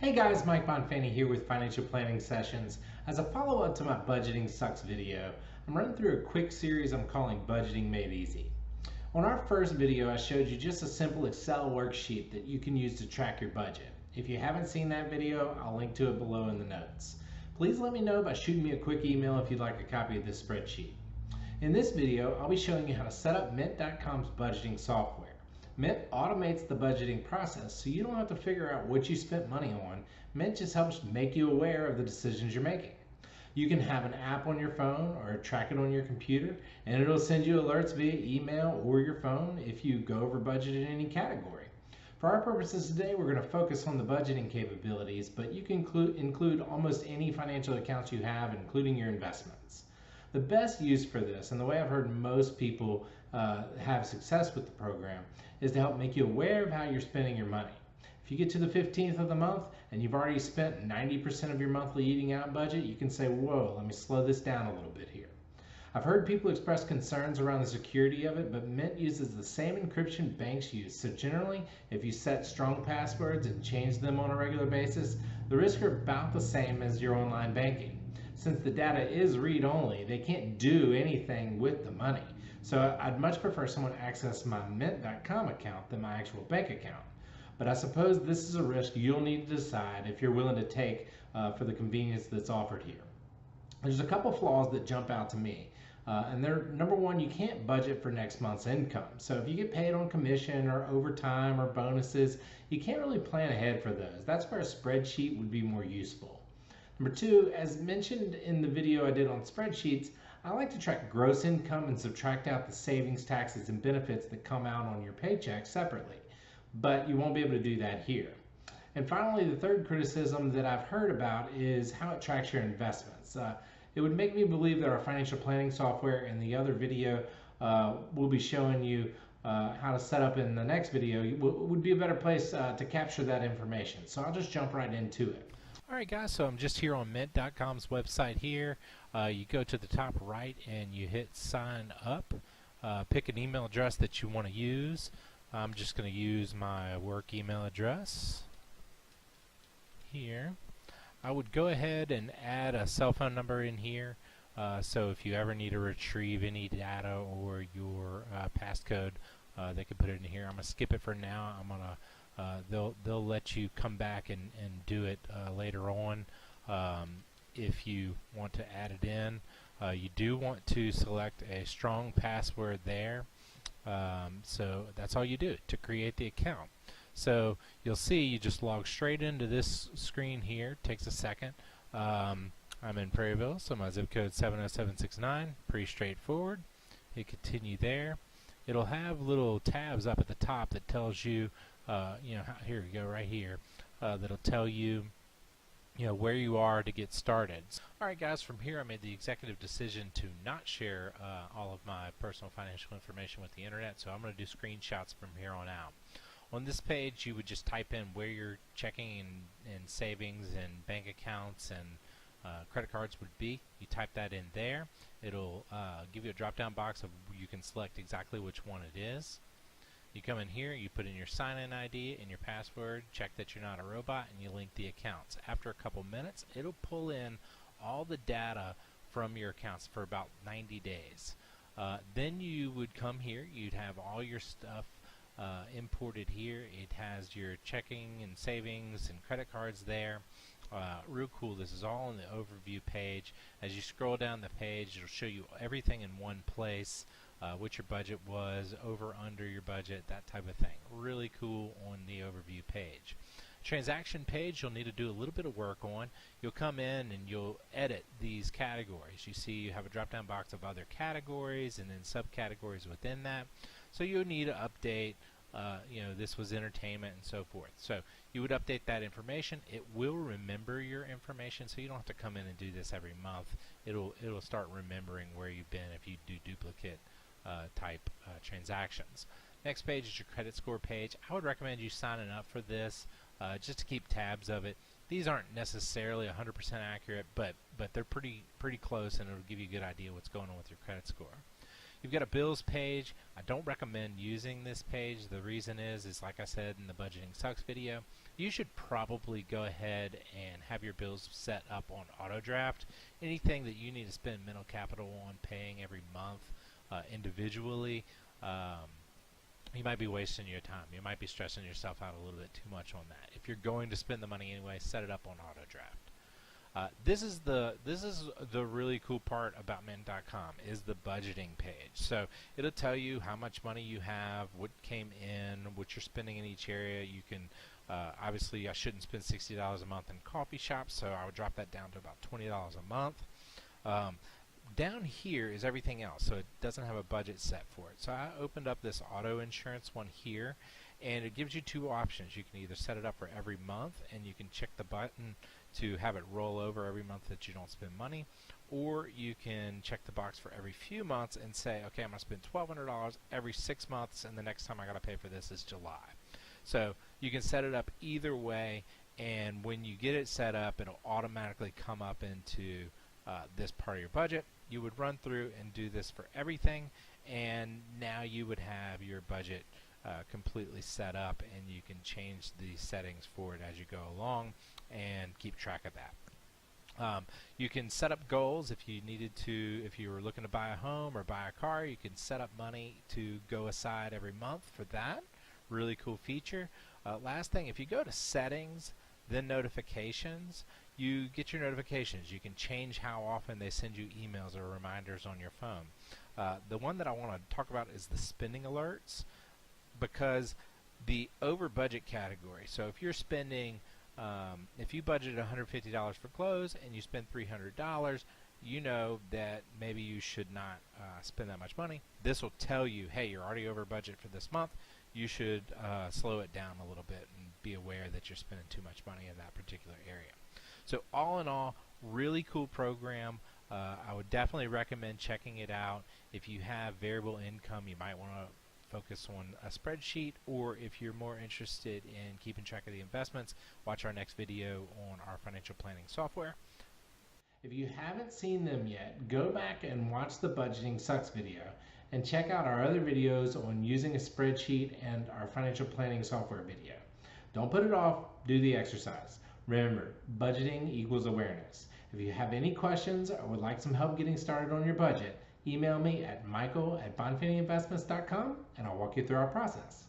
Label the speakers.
Speaker 1: Hey guys, Mike Bonfanti here with Financial Planning Sessions. As a follow-up to my Budgeting Sucks video, I'm running through a quick series I'm calling Budgeting Made Easy. On our first video, I showed you just a simple Excel worksheet that you can use to track your budget. If you haven't seen that video, I'll link to it below in the notes. Please let me know by shooting me a quick email if you'd like a copy of this spreadsheet. In this video, I'll be showing you how to set up Mint.com's budgeting software. Mint automates the budgeting process so you don't have to figure out what you spent money on. Mint just helps make you aware of the decisions you're making. You can have an app on your phone or track it on your computer, and it'll send you alerts via email or your phone if you go over budget in any category. For our purposes today, we're going to focus on the budgeting capabilities, but you can include almost any financial accounts you have, including your investments. The best use for this, and the way I've heard most people have success with the program, is to help make you aware of how you're spending your money. If you get to the 15th of the month and you've already spent 90% of your monthly eating out budget, you can say, whoa, let me slow this down a little bit here. I've heard people express concerns around the security of it, but Mint uses the same encryption banks use. So generally, if you set strong passwords and change them on a regular basis, the risks are about the same as your online banking. Since the data is read-only, they can't do anything with the money. So I'd much prefer someone access my Mint.com account than my actual bank account. But I suppose this is a risk you'll need to decide if you're willing to take for the convenience that's offered here. There's a couple flaws that jump out to me. And they're, number one, you can't budget for next month's income. So if you get paid on commission or overtime or bonuses, you can't really plan ahead for those. That's where a spreadsheet would be more useful. Number two, as mentioned in the video I did on spreadsheets, I like to track gross income and subtract out the savings, taxes, and benefits that come out on your paycheck separately. But you won't be able to do that here. And finally, the third criticism that I've heard about is how it tracks your investments. It would make me believe that our financial planning software in the other video we'll be showing you how to set up in the next video would be a better place to capture that information. So I'll just jump right into it.
Speaker 2: Alright guys, so I'm just here on Mint.com's website here. You go to the top right and you hit sign up. Pick an email address that you want to use. I'm just going to use my work email address here. I would go ahead and add a cell phone number in here. So if you ever need to retrieve any data or your passcode, they can put it in here. I'm going to skip it for now. I'm going to they'll let you come back and do it later on if you want to add it in. You do want to select a strong password there. So that's all you do to create the account. So you'll see you just log straight into this screen here. Takes a second. I'm in Prairieville, so my zip code 70769. Pretty straightforward. Hit continue there. It'll have little tabs up at the top that tells you here we go right here. That'll tell you, where you are to get started. Alright guys, from here I made the executive decision to not share all of my personal financial information with the internet, so I'm going to do screenshots from here on out. On this page you would just type in where your checking and savings and bank accounts and credit cards would be. You type that in there. It'll give you a drop down box of you can select exactly which one it is. You come in here, you put in your sign-in ID and your password, check that you're not a robot, and you link the accounts. After a couple minutes, it'll pull in all the data from your accounts for about 90 days. Then you would come here, you'd have all your stuff imported here. It has your checking and savings and credit cards there. Real cool. This is all on the overview page. As you scroll down the page, it'll show you everything in one place. What your budget was, over, under your budget, that type of thing. Really cool on the overview page. Transaction page you'll need to do a little bit of work on. You'll come in and you'll edit these categories. You see you have a drop down box of other categories and then subcategories within that. So you'll need to update, this was entertainment and so forth. So you would update that information. It will remember your information, so you don't have to come in and do this every month. It'll start remembering where you've been if you do duplicate type transactions. Next page is your credit score page. I would recommend you signing up for this just to keep tabs of it. These aren't necessarily 100% accurate, but they're pretty close, and it'll give you a good idea what's going on with your credit score. you've got a bills page. I don't recommend using this page. The reason is like I said in the Budgeting Sucks video, you should probably go ahead and have your bills set up on auto draft. Anything that you need to spend mental capital on paying every month individually, you might be wasting your time. You might be stressing yourself out a little bit too much on that. If you're going to spend the money anyway, set it up on auto draft. This is the really cool part about Mint.com is the budgeting page. So it'll tell you how much money you have, what came in, what you're spending in each area. You can obviously I shouldn't spend $60 a month in coffee shops, so I would drop that down to about $20 a month. Down here is everything else, so it doesn't have a budget set for it. So I opened up this auto insurance one here, and it gives you two options. You can either set it up for every month, and you can check the button to have it roll over every month that you don't spend money, or you can check the box for every few months and say, okay, I'm going to spend $1,200 every 6 months, and the next time I got to pay for this is July. So you can set it up either way, and when you get it set up, it'll automatically come up into this part of your budget. You would run through and do this for everything, and now you would have your budget completely set up, and you can change the settings for it as you go along and keep track of that. You can set up goals if you needed to. If you were looking to buy a home or buy a car, you can set up money to go aside every month for that. Really cool feature. Last thing, if you go to settings, then notifications, you get your notifications. You can change how often they send you emails or reminders on your phone. The one that I want to talk about is the spending alerts, because the over budget category. So if you're spending, if you budgeted $150 for clothes and you spend $300, you know that maybe you should not spend that much money. This will tell you, hey, you're already over budget for this month. You should slow it down a little bit and be aware that you're spending too much money in that particular area. So all in all, really cool program. I would definitely recommend checking it out. If you have variable income, you might want to focus on a spreadsheet, or if you're more interested in keeping track of the investments, watch our next video on our financial planning software.
Speaker 1: If you haven't seen them yet, go back and watch the Budgeting Sucks video and check out our other videos on using a spreadsheet and our financial planning software video. Don't put it off, do the exercise. Remember, budgeting equals awareness. If you have any questions or would like some help getting started on your budget, email me at michael@bonfantiinvestments.com and I'll walk you through our process.